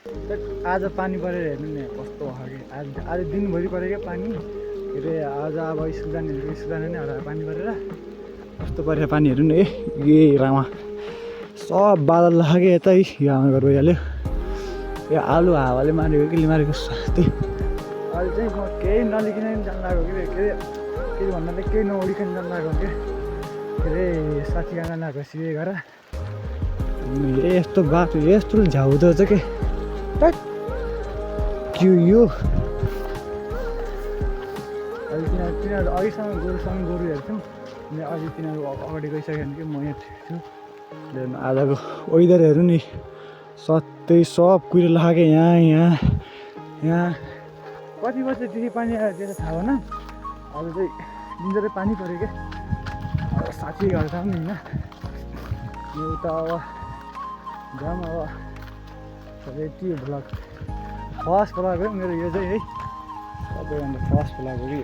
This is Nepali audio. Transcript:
आज पानी परेर हेर्नु नि कस्तो भयो कि आज दिनभरि पऱ्यो क्या पानी के अरे आज अब स्कुल जाने नि हराएर पानी परेर कस्तो परेर पानी हेर्नु नि ए रामा सब बादल लाग्यो यतै यो हाम्रो घर भइहाल्यो यो आलु हावाले मारेको केले मारेको त्यही अहिले चाहिँ म केही नलिकन जानु लागेको के भन्दा केही नउडिकन जानु लागेको के अरे साथी गाना लागेको सिधै घर यस्तो बाटो यस्तो झ्याउँदो छ के के यो अहिले तिनीहरू अघिसम्म गोरु हेर्छौँ अनि अहिले तिनीहरू अगाडि गइसक्यो भने कि म यहाँ छु आजको वेदर हेर्नु नि सबै सब कुहिरो लाग्यो यहाँ कति बजेदेखि पानी आयो त्यो त थाहा भएन अब चाहिँ दिनजरै पानी पऱ्यो क्या अब साथी घर जाऊँ नि होइन यो त अब जाऊँ अब यति भ्लग फर्स्ट भ्लग हो मेरो यो चाहिँ है सबैभन्दा फर्स्ट भ्लग हो कि